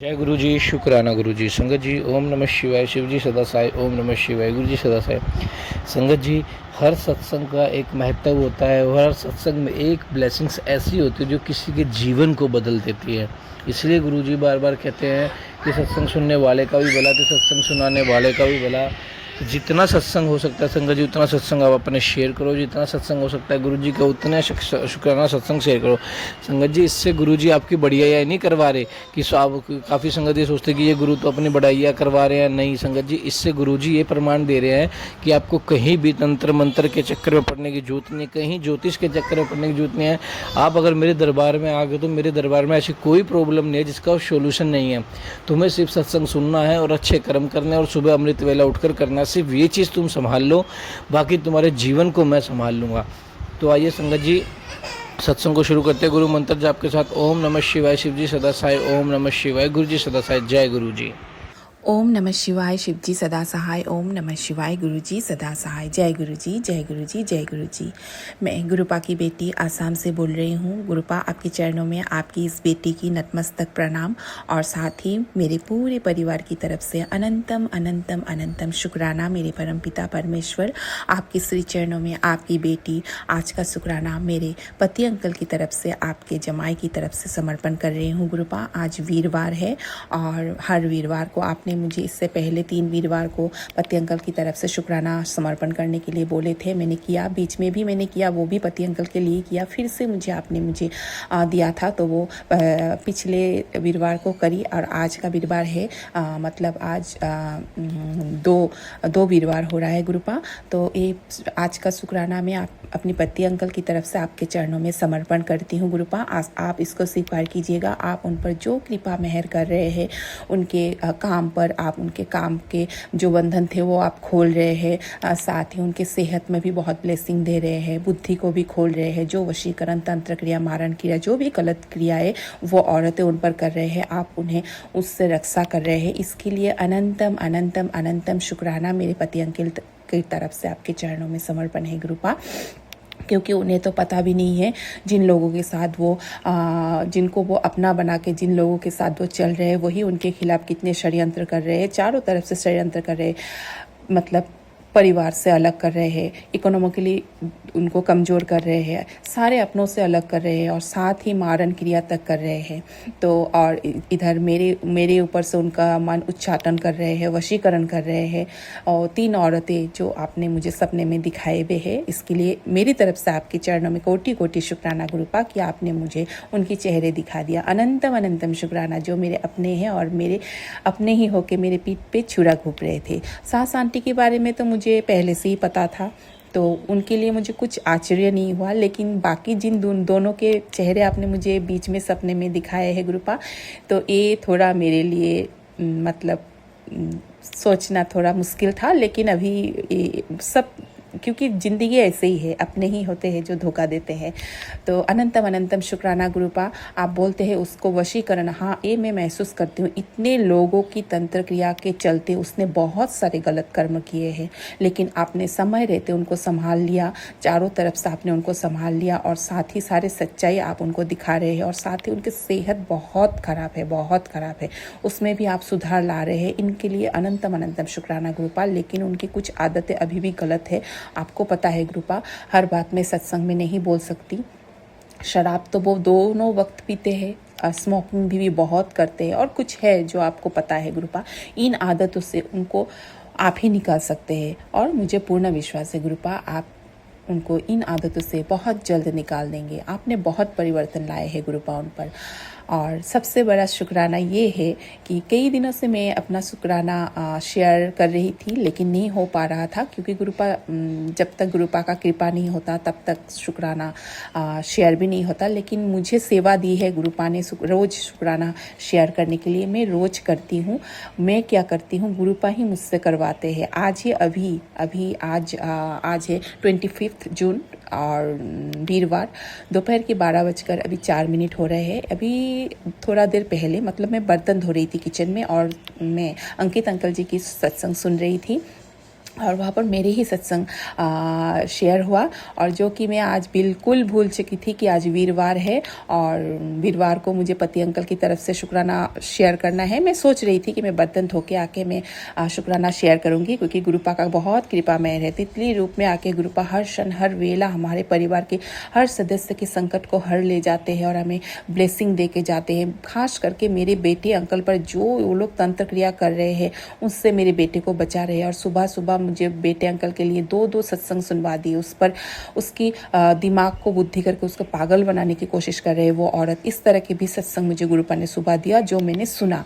जय गुरु जी। शुक्राना गुरु जी। संगत जी, ओम नमः शिवाय। शिव जी सदा साई। ओम नमः शिवाय। गुरु जी सदा साई। संगत जी, हर सत्संग का एक महत्व होता है और हर सत्संग में एक ब्लेसिंग्स ऐसी होती है जो किसी के जीवन को बदल देती है। इसलिए गुरु जी बार बार कहते हैं कि सत्संग सुनने वाले का भी भला तो सत्संग सुनाने वाले का भी भला। जितना सत्संग हो सकता है संगत जी उतना सत्संग आप अपने शेयर करो। जितना सत्संग हो सकता है गुरु जी का उतना शुक्राना सत्संग शेयर करो। संगत जी, इससे गुरु जी आपकी बढ़िया नहीं करवा रहे कि आप काफ़ी संगत ये सोचते कि ये गुरु तो अपनी बढ़ाइयाँ करवा रहे हैं। नहीं संगत जी, इससे गुरु जी ये प्रमाण दे रहे हैं कि आपको कहीं भी तंत्र मंत्र के चक्कर में पड़ने की जरूरत नहीं, कहीं ज्योतिष के चक्कर में पड़ने की जरूरत नहीं है। आप अगर मेरे दरबार में आ गए तो मेरे दरबार में ऐसी कोई प्रॉब्लम नहीं है जिसका सोल्यूशन नहीं है। तुम्हें सिर्फ सत्संग सुनना है और अच्छे कर्म करने और सुबह अमृत वेला उठकर करना है। सिर्फ ये चीज़ तुम संभाल लो, बाकी तुम्हारे जीवन को मैं संभाल लूँगा। तो आइए संगत जी सत्संग को शुरू करते हैं गुरु मंत्र जाप के साथ। ओम नमः शिवाय। शिव जी सदा साई। ओम नमः शिवाय। गुरु जी सदा साई। जय गुरु जी। ओम नमः शिवाय। शिव जी सदा सहाय। ओम नमः शिवाय। गुरु जी सदा सहाय। जय गुरु जी, जय गुरु जी, जय गुरु जी। मैं गुरुपा की बेटी आसाम से बोल रही हूँ। गुरुपा, आपके चरणों में आपकी इस बेटी की नतमस्तक प्रणाम और साथ ही मेरे पूरे परिवार की तरफ से अनंतम अनंतम अनंतम शुक्राना। मेरे परमपिता परमेश्वर, आपके श्री चरणों में आपकी बेटी आज का शुक्राना मेरे पति अंकल की तरफ से, आपके जमाई की तरफ से समर्पण कर रही हूँ। गुरुपा, आज वीरवार है और हर वीरवार को आपने मुझे इससे पहले 3 वीरवार को पति अंकल की तरफ से शुक्राना समर्पण करने के लिए बोले थे। मैंने किया, बीच में भी मैंने किया, वो भी पति अंकल के लिए किया। फिर से आपने मुझे दिया था तो वो पिछले वीरवार को करी और आज का वीरवार है। मतलब आज दो वीरवार हो रहा है गुरुपा। तो ये आज का शुक्राना मैं अपनी पति अंकल की तरफ से आपके चरणों में समर्पण करती हूँ। गुरुपा, आप इसको स्वीकार कीजिएगा। आप उन पर जो कृपा मेहर कर रहे हैं, उनके काम पर आप उनके काम के जो बंधन थे वो आप खोल रहे हैं। साथ ही उनके सेहत में भी बहुत ब्लेसिंग दे रहे हैं, बुद्धि को भी खोल रहे हैं। जो वशीकरण, तंत्र क्रिया, मारण क्रिया, जो भी गलत क्रियाएं वो औरतें उन पर कर रहे हैं, आप उन्हें उससे रक्षा कर रहे हैं। इसके लिए अनंतम अनंतम अनंतम शुक्राना मेरे पति अंकल की तरफ से आपके चरणों में समर्पण है गुरुपा। क्योंकि उन्हें तो पता भी नहीं है जिन लोगों के साथ वो जिनको वो अपना बना के जिन लोगों के साथ वो चल रहे हैं वही उनके खिलाफ कितने षड्यंत्र कर रहे हैं। चारों तरफ से षड्यंत्र कर रहे हैं, मतलब परिवार से अलग कर रहे हैं, इकोनॉमिकली उनको कमज़ोर कर रहे हैं, सारे अपनों से अलग कर रहे हैं और साथ ही मारण क्रिया तक कर रहे हैं। तो और इधर मेरे ऊपर से उनका मन उच्चाटन कर रहे हैं, वशीकरण कर रहे हैं। और 3 औरतें जो आपने मुझे सपने में दिखाए हुए हैं, इसके लिए मेरी तरफ से आपके चरणों में कोटि कोटि शुक्राना गुरुपा कि आपने मुझे उनके चेहरे दिखा दिया। अनंतम अनंतम शुक्राना, जो मेरे अपने हैं और मेरे अपने ही होके मेरे पीठ पे छुरा घूप रहे थे। सास आंटी के बारे में तो मुझे पहले से ही पता था, तो उनके लिए मुझे कुछ आश्चर्य नहीं हुआ। लेकिन बाकी जिन दोनों के चेहरे आपने मुझे बीच में सपने में दिखाए हैं गुरुपा, तो ये थोड़ा मेरे लिए मतलब सोचना थोड़ा मुश्किल था। लेकिन अभी सब, क्योंकि ज़िंदगी ऐसे ही है, अपने ही होते हैं जो धोखा देते हैं। तो अनंतम अनंतम शुक्राना गुरुपा। आप बोलते हैं उसको वशीकरण, हाँ ये मैं महसूस करती हूँ। इतने लोगों की तंत्र क्रिया के चलते उसने बहुत सारे गलत कर्म किए हैं, लेकिन आपने समय रहते उनको संभाल लिया, चारों तरफ से आपने उनको संभाल लिया और साथ ही सारे सच्चाई आप उनको दिखा रहे हैं। और साथ ही उनकी सेहत बहुत ख़राब है, बहुत ख़राब है, उसमें भी आप सुधार ला रहे हैं। इनके लिए अनंतम अनंतम शुक्राना गुरुपा। लेकिन उनकी कुछ आदतें अभी भी गलत है, आपको पता है गुरुपा। हर बात में सत्संग में नहीं बोल सकती। शराब तो वो दोनों वक्त पीते हैं, स्मोकिंग भी बहुत करते हैं और कुछ है जो आपको पता है गुरुपा। इन आदतों से उनको आप ही निकाल सकते हैं और मुझे पूर्ण विश्वास है गुरुपा, आप उनको इन आदतों से बहुत जल्द निकाल देंगे। आपने बहुत परिवर्तन लाए हैं गुरुपा उन पर। और सबसे बड़ा शुक्राना ये है कि कई दिनों से मैं अपना शुक्राना शेयर कर रही थी, लेकिन नहीं हो पा रहा था, क्योंकि गुरुपा जब तक गुरुपा का कृपा नहीं होता तब तक शुक्राना शेयर भी नहीं होता। लेकिन मुझे सेवा दी है गुरुपा ने रोज़ शुक्राना शेयर करने के लिए। मैं रोज़ करती हूँ। मैं क्या करती हूँ, गुरुपा ही मुझसे करवाते हैं। आज ही अभी आज है 25 जून और वीरवार, दोपहर के 12:04 हो रहे हैं। अभी थोड़ा देर पहले, मतलब मैं बर्तन धो रही थी किचन में और मैं अंकित अंकल जी की सत्संग सुन रही थी। और वहाँ पर मेरे ही सत्संग शेयर हुआ, और जो कि मैं आज बिल्कुल भूल चुकी थी कि आज वीरवार है और वीरवार को मुझे पति अंकल की तरफ से शुक्राना शेयर करना है। मैं सोच रही थी कि मैं बर्तन धो के आके मैं शुक्राना शेयर करूँगी, क्योंकि गुरुपा का बहुत कृपा में है। तितली रूप में आके गुरुपा हर क्षण हर वेला हमारे परिवार के हर सदस्य के संकट को हर ले जाते हैं और हमें ब्लेसिंग दे के जाते हैं। खास करके मेरे बेटे अंकल पर जो वो लोग तंत्र क्रिया कर रहे हैं उससे मेरे बेटे को बचा रहे हैं। और सुबह सुबह मुझे बेटे अंकल के लिए दो सत्संग सुनवा दिए। उस पर उसकी दिमाग को बुद्धि करके उसको पागल बनाने की कोशिश कर रहे हैं वो औरत। इस तरह के भी सत्संग मुझे गुरुपा ने सुबह दिया जो मैंने सुना।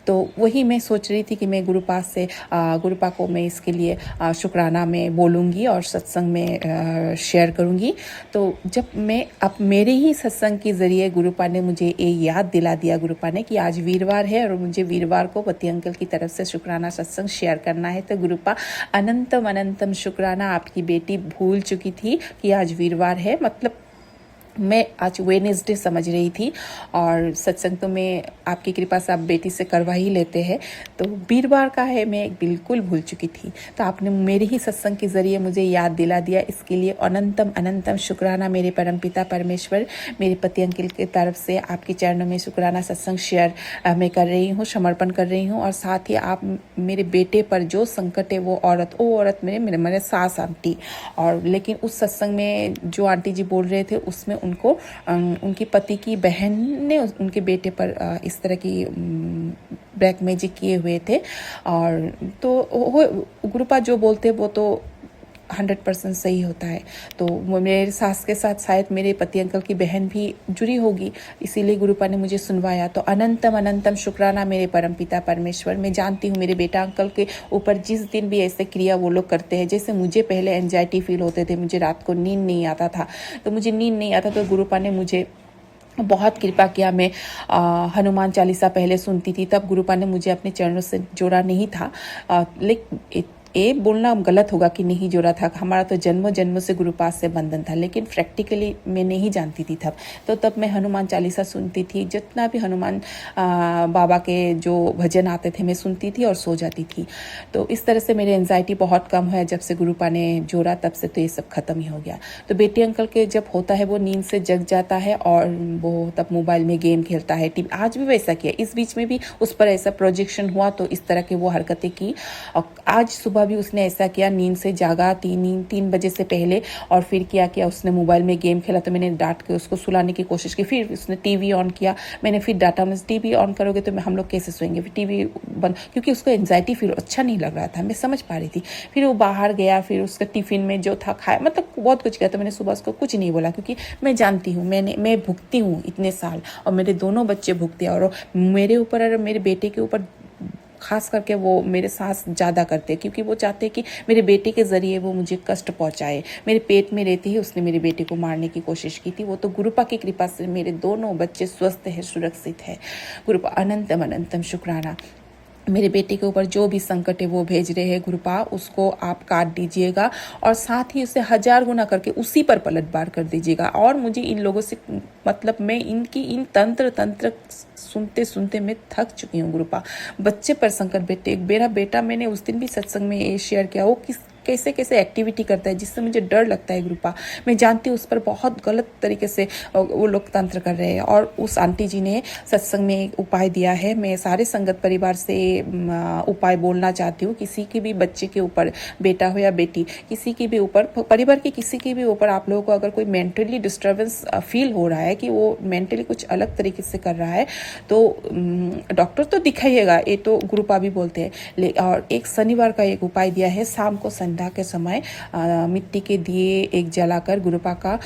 तो वही मैं सोच रही थी कि मैं गुरुपा को मैं इसके लिए शुक्राना में बोलूँगी और सत्संग में शेयर करूँगी। तो जब मैं अब मेरे ही सत्संग के ज़रिए गुरुपा ने मुझे ये याद दिला दिया, गुरुपा ने, कि आज वीरवार है और मुझे वीरवार को पति अंकल की तरफ से शुक्राना सत्संग शेयर करना है। तो गुरुपा अनंतम अनंतम शुक्राना। आपकी बेटी भूल चुकी थी कि आज वीरवार है, मतलब मैं आज वेडनेसडे समझ रही थी, और सत्संग तो मैं आपकी कृपा से आप बेटी से करवा ही लेते हैं, तो वीरवार का है, मैं बिल्कुल भूल चुकी थी। तो आपने मेरे ही सत्संग के ज़रिए मुझे याद दिला दिया, इसके लिए अनंतम अनंतम शुक्राना। मेरे परमपिता परमेश्वर, मेरे पति अंकल की तरफ से आपके चरणों में शुक्राना सत्संग शेयर मैं कर रही हूँ, समर्पण कर रही हूँ। और साथ ही आप मेरे बेटे पर जो संकट है वो औरत मेरे सास आंटी, और लेकिन उस सत्संग में जो आंटी जी बोल रहे थे उसमें उनको उनकी पति की बहन ने उनके बेटे पर इस तरह की ब्लैक मैजिक किए हुए थे। और तो गुरुपा जो बोलते वो तो 100% सही होता है। तो मेरे सास के साथ शायद मेरे पति अंकल की बहन भी जुड़ी होगी, इसीलिए गुरुपा ने मुझे सुनवाया। तो अनंतम अनंतम शुक्राना मेरे परमपिता परमेश्वर। मैं जानती हूँ मेरे बेटा अंकल के ऊपर जिस दिन भी ऐसे क्रिया वो लोग करते हैं, जैसे मुझे पहले एंजाइटी फील होते थे, मुझे रात को नींद नहीं आता था, तो मुझे नींद नहीं आता, तो गुरुपा ने मुझे बहुत कृपा किया। मैं हनुमान चालीसा पहले सुनती थी, तब गुरुपा ने मुझे अपने चरणों से जोड़ा नहीं था। लेकिन ये बोलना गलत होगा कि नहीं जोड़ा था, हमारा तो जन्मों जन्मों से गुरुपास से बंधन था, लेकिन प्रैक्टिकली मैं नहीं जानती थी तब मैं हनुमान चालीसा सुनती थी। जितना भी हनुमान बाबा के जो भजन आते थे मैं सुनती थी और सो जाती थी। तो इस तरह से मेरी एंजाइटी बहुत कम है जब से गुरुपा ने जोड़ा, तब से तो ये सब खत्म ही हो गया। तो बेटे अंकल के जब होता है वो नींद से जग जाता है और वो तब मोबाइल में गेम खेलता है, टीवी। आज भी वैसा किया, इस बीच में भी उस पर ऐसा प्रोजेक्शन हुआ तो इस तरह के वो हरकतें की। और आज सुबह भी उसने ऐसा किया, नींद से जागा 3 बजे से पहले, और फिर क्या उसने मोबाइल में गेम खेला। तो मैंने डांट के उसको सुलाने की कोशिश की, फिर उसने टीवी ऑन किया। मैंने फिर डांटा, मैं टीवी ऑन करोगे तो हम लोग कैसे सोएंगे, फिर टीवी बंद, क्योंकि उसको एंजाइटी फील अच्छा नहीं लग रहा था, मैं समझ पा रही थी। फिर वो बाहर गया, फिर उसका टिफिन में जो था खाया, मतलब बहुत कुछ किया। तो मैंने सुबह उसको कुछ नहीं बोला, क्योंकि मैं जानती हूँ, मैं भुगती हूँ इतने साल, और मेरे दोनों बच्चे भुगते हैं, और मेरे ऊपर और मेरे बेटे के ऊपर खास करके वो मेरे सास ज़्यादा करते हैं, क्योंकि वो चाहते हैं कि मेरे बेटे के ज़रिए वो मुझे कष्ट पहुंचाए। मेरे पेट में रहते ही उसने मेरे बेटे को मारने की कोशिश की थी। वो तो गुरुपा की कृपा से मेरे दोनों बच्चे स्वस्थ हैं, सुरक्षित है। गुरुपा अनंतम अनंतम शुक्राना। मेरे बेटे के ऊपर जो भी संकट है वो भेज रहे हैं गुरुपा, उसको आप काट दीजिएगा, और साथ ही उसे 1000 गुना करके उसी पर पलटवार कर दीजिएगा। और मुझे इन लोगों से मतलब मैं इनकी इन तंत्र सुनते सुनते मैं थक चुकी हूँ गुरुपा। बच्चे पर संकट, मेरा बेटा, मैंने उस दिन भी सत्संग में ये शेयर किया, वो कैसे कैसे एक्टिविटी करता है जिससे मुझे डर लगता है गुरुपा। मैं जानती हूँ उस पर बहुत गलत तरीके से वो लोग तंत्र कर रहे हैं। और उस आंटी जी ने सत्संग में एक उपाय दिया है, मैं सारे संगत परिवार से उपाय बोलना चाहती हूँ। किसी के भी बच्चे के ऊपर, बेटा हो या बेटी, किसी के भी ऊपर, परिवार के किसी के भी ऊपर आप लोगों को अगर कोई मेंटली डिस्टर्बेंस फील हो रहा है कि वो मेंटली कुछ अलग तरीके से कर रहा है, तो डॉक्टर तो दिखाइएगा, ये तो गुरुपा भी बोलते हैं। और एक शनिवार का एक उपाय दिया है, शाम को संध्या के समय मिट्टी के दिए एक जलाकर गुरुपा का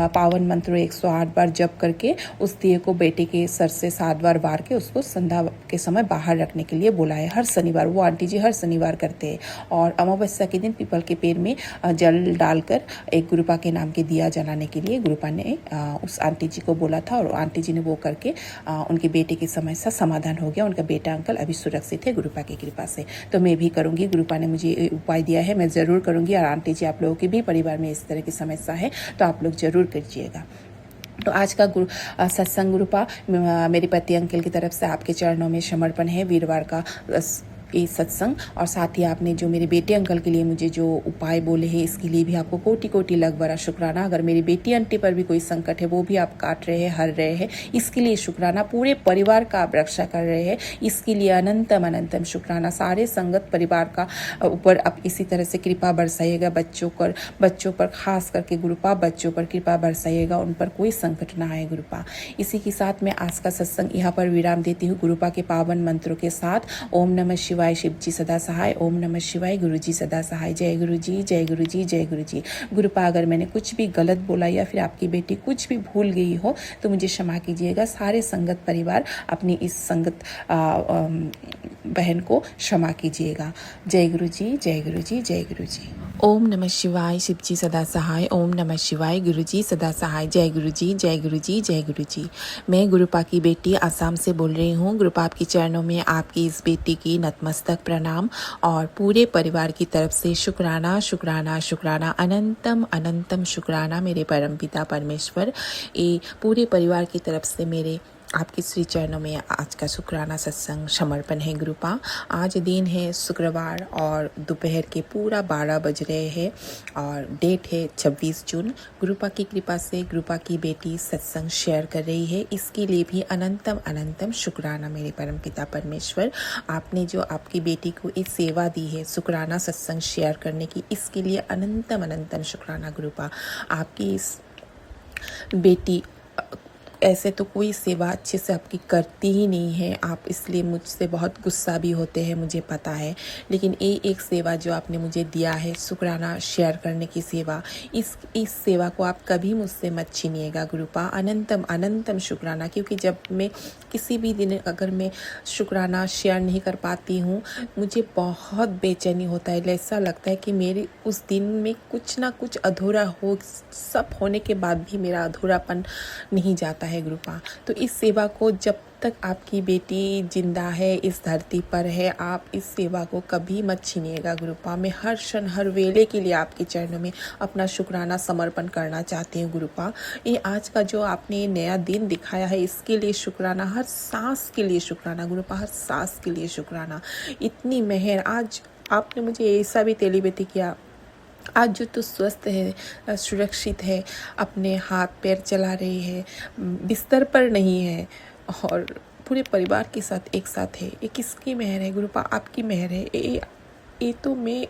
पावन मंत्र 108 बार जप करके उस दिए को बेटे के सर से 7 बार वार के उसको संध्या के समय बाहर रखने के लिए बोला है। हर शनिवार वो आंटी जी हर शनिवार करते हैं। और अमावस्या के दिन पीपल के पेड़ में जल डालकर एक गुरुपा के नाम के दिया जलाने के लिए गुरुपा ने उस आंटी जी को बोला था, और आंटी जी ने वो करके उनके बेटे की समस्या समाधान हो गया। उनका बेटा अंकल अभी सुरक्षित है गुरुपा की कृपा से। तो मैं भी करूँगी, गुरुपा ने मुझे उपाय दिया है, मैं ज़रूर करूँगी। और आंटी जी, आप लोगों के भी परिवार में इस तरह की समस्या है तो आप लोग ज़रूर कीजिएगा। तो आज का सत्संग गुरुपा मेरे पति अंकल की तरफ से आपके चरणों में समर्पण है। वीरवार का ये सत्संग, और साथ ही आपने जो मेरे बेटे अंकल के लिए मुझे जो उपाय बोले हैं इसके लिए भी आपको कोटि कोटि लाख बड़ा शुक्राना। अगर मेरी बेटी आंटी पर भी कोई संकट है वो भी आप काट रहे हैं, हर रहे हैं, इसके लिए शुक्राना। पूरे परिवार का आप रक्षा कर रहे हैं, इसके लिए अनंतम अनंतम शुक्राना। सारे संगत परिवार का ऊपर आप इसी तरह से कृपा बरसाइएगा। बच्चों पर खास करके गुरुपा बच्चों पर कृपा बरसाइएगा, उन पर कोई संकट ना आए गुरुपा। इसी के साथ मैं आज का सत्संग यहाँ पर विराम देती हूँ गुरुपा के पावन मंत्रों के साथ। ओम नमः शिवाय, शिव जी सदा सहाय। ओम नमः शिवाय, गुरु जी सदा सहाय। जय गुरु जी, जय गुरु जी, जय गुरु जी। गुरुपा अगर मैंने कुछ भी गलत बोला या फिर आपकी बेटी कुछ भी भूल गई हो तो मुझे क्षमा कीजिएगा। सारे संगत परिवार अपनी इस संगत बहन को क्षमा कीजिएगा। जय गुरु जी, जय गुरु जी, जय गुरु जी। ओम नमः शिवाय, शिव जी सदा सहाय। ओम नमः शिवाय, गुरु जी सदा सहाय। जय गुरु जी, जय गुरु जी, जय गुरु जी। मैं गुरुपा की बेटी आसाम से बोल रही हूँ। गुरुपा आपके चरणों में आपकी इस बेटी की नतमस्तक प्रणाम और पूरे परिवार की तरफ से शुक्राना शुक्राना शुक्राना, अनंतम अनंतम शुक्राना मेरे परमपिता परमेश्वर। ये पूरे परिवार की तरफ से मेरे आपके श्री चरणों में आज का शुक्राना सत्संग समर्पण है गुरुपा। आज दिन है शुक्रवार और दोपहर के पूरा 12 बज रहे हैं और डेट है 26 जून। गुरुपा की कृपा से गुरुपा की बेटी सत्संग शेयर कर रही है, इसके लिए भी अनंतम अनंतम शुक्राना मेरे परमपिता परमेश्वर। आपने जो आपकी बेटी को एक सेवा दी है शुक्राना सत्संग शेयर करने की, इसके लिए अनंतम अनंतम शुक्राना गुरुपा। आपकी इस बेटी ऐसे तो कोई सेवा अच्छे से आपकी करती ही नहीं है आप, इसलिए मुझसे बहुत गुस्सा भी होते हैं, मुझे पता है। लेकिन ये एक सेवा जो आपने मुझे दिया है शुक्राना शेयर करने की सेवा, इस सेवा को आप कभी मुझसे मत छीनिएगा गुरुपा। अनंतम अनंतम शुक्राना, क्योंकि जब मैं किसी भी दिन अगर मैं शुक्राना शेयर नहीं कर पाती हूँ मुझे बहुत बेचैनी होता है। ऐसा लगता है कि मेरे उस दिन में कुछ ना कुछ अधूरा हो, सब होने के बाद भी मेरा अधूरापन नहीं जाता है गुरुपा। तो इस सेवा को जब तक आपकी बेटी जिंदा है, इस धरती पर है, आप इस सेवा को कभी मत छीनिएगा गुरुपा। मैं हर क्षण हर वेले के लिए आपके चरणों में अपना शुक्राना समर्पण करना चाहती हूँ गुरुपा। ये आज का जो आपने नया दिन दिखाया है इसके लिए शुक्राना, हर सांस के लिए शुक्राना गुरुपा, हर सांस के लिए शुक्राना। इतनी मेहर आज आपने मुझे ऐसा भी तेलीबेती किया। आज जो तो स्वस्थ है, सुरक्षित है, अपने हाथ पैर चला रही है, बिस्तर पर नहीं है और पूरे परिवार के साथ एक साथ है, ये किसकी मेहर है गुरुपा? आपकी मेहर है। ये तो मैं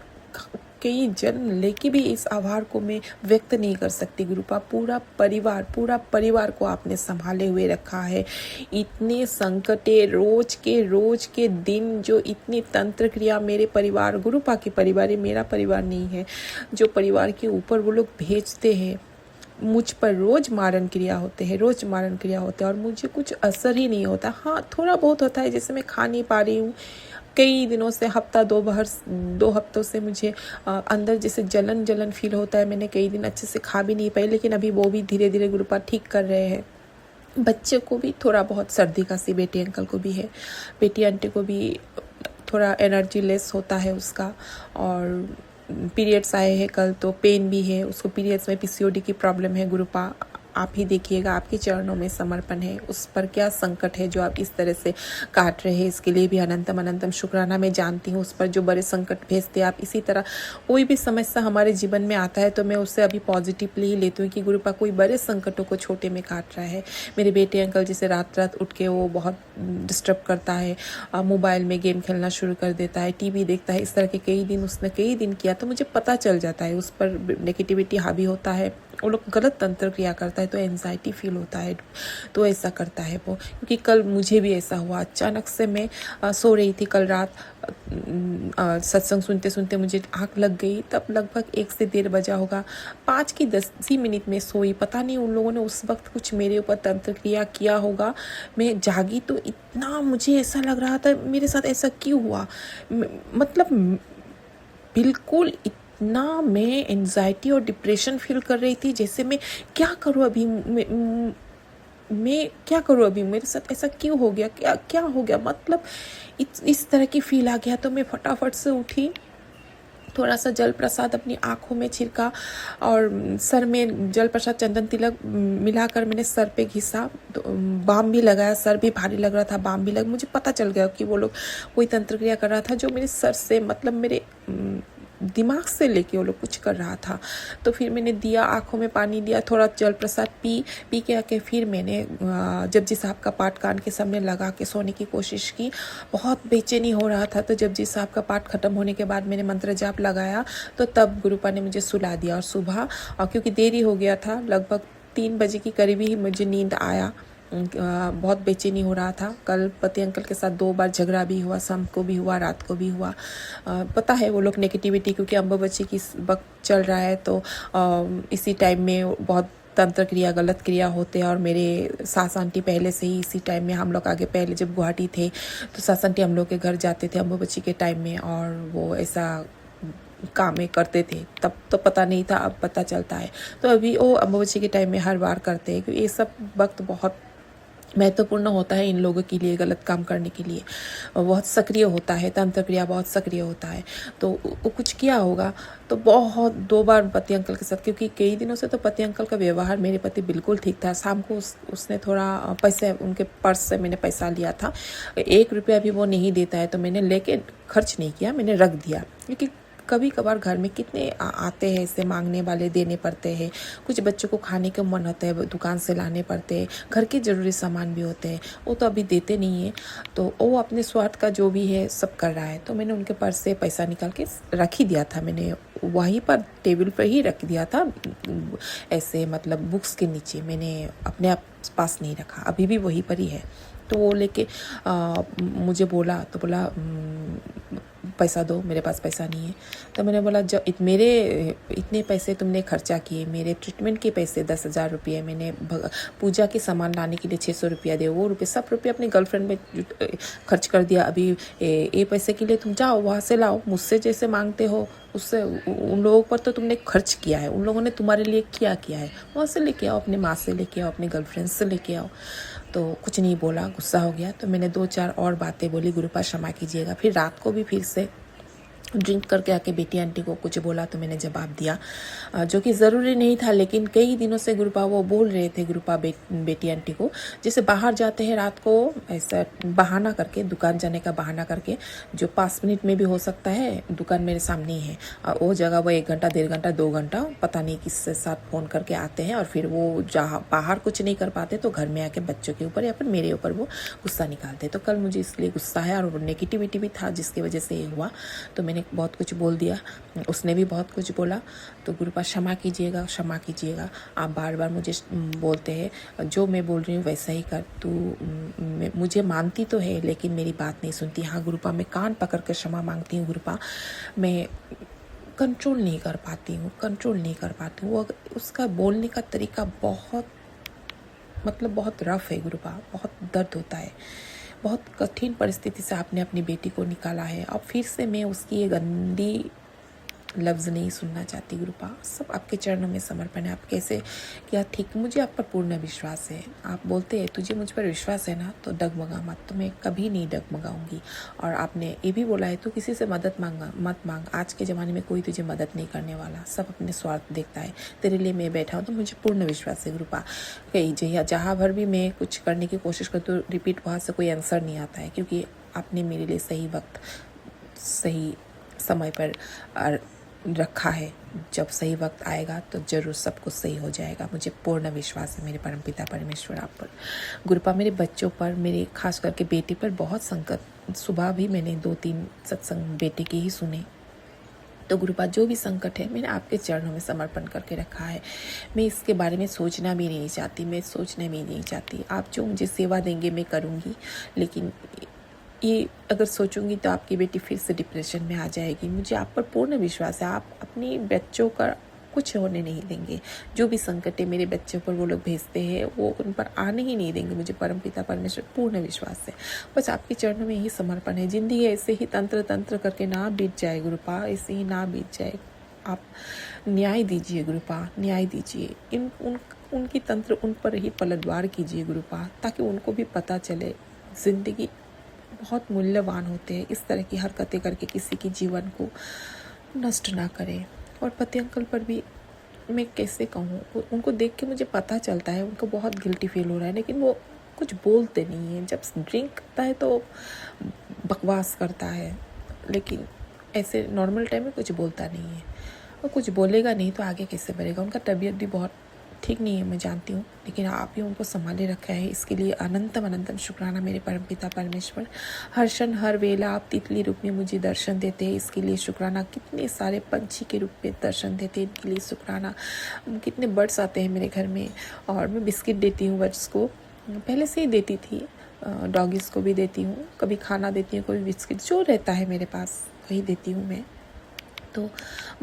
कई जन्म लेके भी इस आभार को मैं व्यक्त नहीं कर सकती गुरुपा। पूरा परिवार को आपने संभाले हुए रखा है। इतने संकटे रोज के दिन, जो इतनी तंत्र क्रिया मेरे परिवार, गुरुपा के परिवार, ये मेरा परिवार नहीं है, जो परिवार के ऊपर वो लोग भेजते हैं, मुझ पर रोज मारण क्रिया होते हैं और मुझे कुछ असर ही नहीं होता। हाँ, थोड़ा बहुत होता है, जैसे मैं खा नहीं पा रही हूँ कई दिनों से, दो हफ्तों से मुझे अंदर जैसे जलन फील होता है। मैंने कई दिन अच्छे से खा भी नहीं पाई, लेकिन अभी वो भी धीरे धीरे गुरुपा ठीक कर रहे हैं। बच्चे को भी थोड़ा बहुत सर्दी खांसी, बेटी अंकल को भी है, बेटी आंटी को भी थोड़ा एनर्जी लेस होता है उसका, और पीरियड्स आए हैं कल तो पेन भी है उसको। पीरियड्स में पीसीओडी की प्रॉब्लम है गुरुपा। आप ही देखिएगा, आपके चरणों में समर्पण है, उस पर क्या संकट है जो आप इस तरह से काट रहे हैं, इसके लिए भी अनंतम अनंतम शुक्राना। मैं जानती हूँ उस पर जो बड़े संकट भेजते हैं आप। इसी तरह कोई भी समस्या हमारे जीवन में आता है तो मैं उससे अभी पॉजिटिवली ही लेती हूँ कि गुरुपा कोई बड़े संकटों को छोटे में काट रहा है। मेरे बेटे अंकल जैसे रात उठ के वो बहुत डिस्टर्ब करता है, मोबाइल में गेम खेलना शुरू कर देता है, टीवी देखता है, इस तरह के उसने कई दिन किया, तो मुझे पता चल जाता है उस पर नेगेटिविटी हावी होता है, वो लोग गलत तंत्र क्रिया करता है तो एंजाइटी फील होता है, तो ऐसा करता है वो। क्योंकि कल मुझे भी ऐसा हुआ, अचानक से मैं सो रही थी कल रात, सत्संग सुनते सुनते मुझे आँख लग गई, तब लगभग 1 से 1:30 बजा होगा। 5 की 10 मिनट में सोई, पता नहीं उन लोगों ने उस वक्त कुछ मेरे ऊपर तंत्र क्रिया किया होगा। मैं जागी तो इतना मुझे ऐसा लग रहा था मेरे साथ ऐसा क्यों हुआ, मतलब बिल्कुल इतना मैं एंजाइटी और डिप्रेशन फील कर रही थी, जैसे मैं क्या करूँ अभी, मैं क्या करूँ अभी, मेरे साथ ऐसा क्यों हो गया, क्या हो गया, मतलब इस तरह की फील आ गया। तो मैं फटाफट से उठी, थोड़ा सा जल प्रसाद अपनी आँखों में छिड़का और सर में जल प्रसाद चंदन तिलक मिलाकर मैंने सर पे घिसा, तो बाम भी लगाया। सर भी भारी लग रहा था, बाम भी लग, मुझे पता चल गया कि वो लोग कोई तंत्र क्रिया कर रहा था जो मेरे सर से, मतलब मेरे दिमाग से लेके वो लोग कुछ कर रहा था। तो फिर मैंने दिया, आँखों में पानी दिया, थोड़ा जल प्रसाद पी के आके फिर मैंने जपजी साहब का पाठ कान के सामने लगा के सोने की कोशिश की। बहुत बेचैनी हो रहा था, तो जपजी साहब का पाठ खत्म होने के बाद मैंने मंत्र जाप लगाया, तो तब गुरुपा ने मुझे सुला दिया। और सुबह, और क्योंकि देरी हो गया था, लगभग 3 बजे की करीब ही मुझे नींद आया। बहुत बेचैनी हो रहा था। कल पति अंकल के साथ 2 बार झगड़ा भी हुआ, शाम को भी हुआ, रात को भी हुआ। पता है वो लोग नेगेटिविटी, क्योंकि अम्बुबच्ची की वक्त चल रहा है, तो इसी टाइम में बहुत तंत्र क्रिया, गलत क्रिया होते हैं। और मेरे सास आंटी पहले से ही इसी टाइम में, हम लोग आगे पहले जब गुवाहाटी थे तो सास आंटी हम लोग के घर जाते थे अम्बुबच्ची के टाइम में, और वो ऐसा काम करते थे। तब तो पता नहीं था, अब पता चलता है। तो अभी वो अम्बुबच्ची के टाइम में हर बार करते हैं, क्योंकि ये सब वक्त बहुत महत्वपूर्ण होता है इन लोगों के लिए, गलत काम करने के लिए बहुत सक्रिय होता है, तंत्र क्रिया बहुत सक्रिय होता है। तो वो कुछ किया होगा, तो बहुत 2 बार पति अंकल के साथ, क्योंकि कई दिनों से तो पति अंकल का व्यवहार मेरे पति बिल्कुल ठीक था। शाम को उसने थोड़ा पैसे, उनके पर्स से मैंने पैसा लिया था, 1 रुपया भी वो नहीं देता है, तो मैंने लेके खर्च नहीं किया, मैंने रख दिया। क्योंकि कभी कभार घर में कितने आते हैं ऐसे मांगने वाले, देने पड़ते हैं। कुछ बच्चों को खाने का मन होता है, दुकान से लाने पड़ते हैं, घर के ज़रूरी सामान भी होते हैं, वो तो अभी देते नहीं है। तो वो अपने स्वार्थ का जो भी है सब कर रहा है। तो मैंने उनके पर्स से पैसा निकाल के रख ही दिया था, मैंने वहीं पर टेबल पर ही रख दिया था, ऐसे मतलब बुक्स के नीचे। मैंने अपने आप पास नहीं रखा, अभी भी वहीं पर ही है। तो वो लेके मुझे बोला, तो बोला पैसा दो, मेरे पास पैसा नहीं है। तो मैंने बोला, जब मेरे इतने पैसे तुमने खर्चा किए, मेरे ट्रीटमेंट के पैसे 10,000 रुपये, मैंने पूजा के सामान लाने के लिए 600 रुपया दे, वो रुपये सब रुपये अपने गर्लफ्रेंड में खर्च कर दिया। अभी ये पैसे के लिए तुम जाओ वहाँ से लाओ, मुझसे जैसे मांगते हो उससे, उन लोगों पर तो तुमने खर्च किया है, उन लोगों ने तुम्हारे लिए क्या किया है, वहाँ से लेके आओ, अपने माँ से लेके आओ, अपने गर्लफ्रेंड से लेके आओ। तो कुछ नहीं बोला, गुस्सा हो गया। तो मैंने 2-4 और बातें बोली, गुरुपा क्षमा कीजिएगा। फिर रात को भी फिर से ड्रिंक करके आके बेटी आंटी को कुछ बोला, तो मैंने जवाब दिया, जो कि ज़रूरी नहीं था। लेकिन कई दिनों से गुरुपा वो बोल रहे थे, गुरुपा बेटी आंटी को, जैसे बाहर जाते हैं रात को, ऐसा बहाना करके, दुकान जाने का बहाना करके, जो 5 मिनट में भी हो सकता है, दुकान मेरे सामने ही है, और वो जगह वो 1 घंटा, 1.5 घंटा, 2 घंटा पता नहीं किससे साथ फ़ोन करके आते हैं। और फिर वो जहाँ बाहर कुछ नहीं कर पाते तो घर में आके बच्चों के ऊपर या फिर मेरे ऊपर वो गुस्सा निकालते। तो कल मुझे इसलिए गुस्सा है, और नेगेटिविटी भी था जिसकी वजह से ये हुआ। तो मैंने बहुत कुछ बोल दिया, उसने भी बहुत कुछ बोला। तो गुरुपा क्षमा कीजिएगा, क्षमा कीजिएगा। आप बार बार मुझे बोलते हैं, जो मैं बोल रही हूँ वैसा ही कर, तू मुझे मानती तो है लेकिन मेरी बात नहीं सुनती। हाँ गुरुपा, मैं कान पकड़ कर क्षमा मांगती हूँ गुरुपा, मैं कंट्रोल नहीं कर पाती हूँ, कंट्रोल नहीं कर पाती हूँ। वो उसका बोलने का तरीका बहुत, मतलब बहुत रफ है गुरुपा, बहुत दर्द होता है। बहुत कठिन परिस्थिति से आपने अपनी बेटी को निकाला है। अब फिर से मैं उसकी ये गंदी लफ्ज़ नहीं सुनना चाहती गुरुपा। सब आपके चरणों में समर्पण है। आप कैसे क्या ठीक, मुझे आप पर पूर्ण विश्वास है। आप बोलते हैं तुझे मुझ पर विश्वास है ना, तो डगमगा मत। तो मैं कभी नहीं डगमगाऊंगी। और आपने ये भी बोला है, तो किसी से मदद मत मांग। आज के ज़माने में कोई तुझे मदद नहीं करने वाला, सब अपने स्वार्थ देखता है। तेरे लिए मैं बैठा हूँ, तो मुझे पूर्ण विश्वास है गुरुपा। कहीं जहाँ भर भी मैं कुछ करने की कोशिश करती हूँ, रिपीट वहाँ से कोई आंसर नहीं आता है, क्योंकि आपने मेरे लिए सही वक्त, सही समय पर रखा है। जब सही वक्त आएगा तो ज़रूर सब कुछ सही हो जाएगा। मुझे पूर्ण विश्वास है मेरे परमपिता परमेश्वर आप पर। गुरुपा, मेरे बच्चों पर, मेरे खास करके बेटे पर बहुत संकट, सुबह भी मैंने 2-3 सत्संग बेटे के ही सुने। तो गुरुपा, जो भी संकट है मैंने आपके चरणों में समर्पण करके रखा है। मैं इसके बारे में सोचना भी नहीं चाहती, मैं सोचना भी नहीं चाहती। आप जो मुझे सेवा देंगे मैं करूँगी, लेकिन ये अगर सोचूंगी तो आपकी बेटी फिर से डिप्रेशन में आ जाएगी। मुझे आप पर पूर्ण विश्वास है, आप अपने बच्चों का कुछ होने नहीं देंगे। जो भी संकट है मेरे बच्चों पर वो लोग भेजते हैं, वो उन पर आने ही नहीं देंगे। मुझे परमपिता परमेश्वर पूर्ण विश्वास है। बस आपके चरणों में ही समर्पण है। जिंदगी ऐसे ही तंत्र करके ना बीत जाए गुरुपा, ऐसे ही ना बीत जाए। आप न्याय दीजिए गुरुपा, न्याय दीजिए। उनकी तंत्र उन पर ही पलटवार कीजिए गुरुपा, ताकि उनको भी पता चले ज़िंदगी बहुत मूल्यवान होते हैं। इस तरह की हरकतें करके किसी के जीवन को नष्ट ना करें। और पति अंकल पर भी मैं कैसे कहूँ, उनको देख के मुझे पता चलता है उनको बहुत गिल्टी फील हो रहा है, लेकिन वो कुछ बोलते नहीं हैं। जब ड्रिंक करता है तो बकवास करता है, लेकिन ऐसे नॉर्मल टाइम में कुछ बोलता नहीं है। और कुछ बोलेगा नहीं तो आगे कैसे बढ़ेगा। उनका तबीयत भी बहुत ठीक नहीं है, मैं जानती हूँ, लेकिन आप ही उनको संभाले रखा है। इसके लिए अनंतम अनंतम शुक्राना मेरे परमपिता परमेश्वर। हर क्षण हर वेला आप तितली रूप में मुझे दर्शन देते हैं, इसके लिए शुक्राना। कितने सारे पंछी के रूप में दर्शन देते हैं, इनके लिए शुक्राना। कितने बर्ड्स आते हैं मेरे घर में, और मैं बिस्किट देती हूँ बर्ड्स को, पहले से ही देती थी। डॉगीज़ को भी देती हूँ, कभी खाना देती हूँ, कभी बिस्किट, जो रहता है मेरे पास वही देती हूँ मैं। तो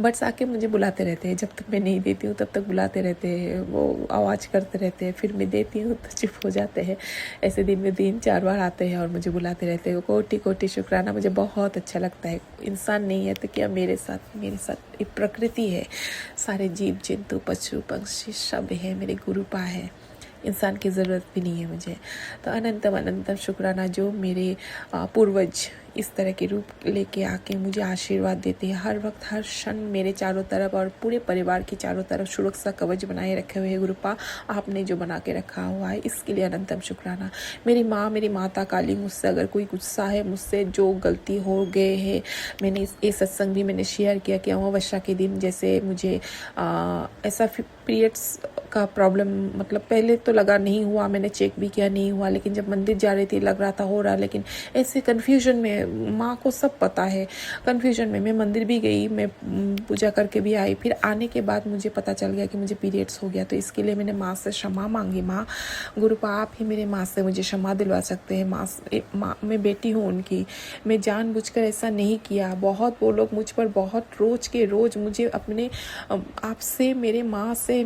बर्ड्स आके मुझे बुलाते रहते हैं, जब तक मैं नहीं देती हूँ तब तक बुलाते रहते हैं, वो आवाज़ करते रहते हैं। फिर मैं देती हूँ तो चुप हो जाते हैं। ऐसे दिन में 3-4 बार आते हैं और मुझे बुलाते रहते हैं। कोटि कोटि शुक्राना, मुझे बहुत अच्छा लगता है। इंसान नहीं है तो क्या, मेरे साथ ये प्रकृति है, सारे जीव जंतु पशु पक्षी सब है, मेरे गुरुपा है। इंसान की ज़रूरत भी नहीं है मुझे। तो अनंतम अनंतम शुक्राना, जो मेरे पूर्वज इस तरह के रूप लेके आके मुझे आशीर्वाद देते हैं। हर वक्त हर क्षण मेरे चारों तरफ और पूरे परिवार के चारों तरफ सुरक्षा कवच बनाए रखे हुए हैं गुरुपा। आपने जो बना के रखा हुआ है, इसके लिए अनंतम शुक्राना। मेरी माँ, मेरी माता काली, मुझसे अगर कोई गुस्सा है, मुझसे जो गलती हो गए है, मैंने ये सत्संग भी मैंने शेयर किया कि अमावस्या के दिन जैसे मुझे ऐसा पीरियड्स का प्रॉब्लम, मतलब पहले तो लगा नहीं हुआ, मैंने चेक भी किया नहीं हुआ, लेकिन जब मंदिर जा रही थी लग रहा था हो रहा, लेकिन ऐसे कन्फ्यूजन में, माँ को सब पता है, कन्फ्यूजन में मैं मंदिर भी गई, मैं पूजा करके भी आई, फिर आने के बाद मुझे पता चल गया कि मुझे पीरियड्स हो गया। तो इसके लिए मैंने माँ से क्षमा मांगी। माँ गुरुपा, आप ही मेरे माँ से मुझे क्षमा दिलवा सकते हैं। माँ मैं बेटी हूँ उनकी, मैं जानबूझकर ऐसा नहीं किया। बहुत वो लोग मुझ पर बहुत रोज के रोज मुझे अपने आपसे, मेरे माँ से,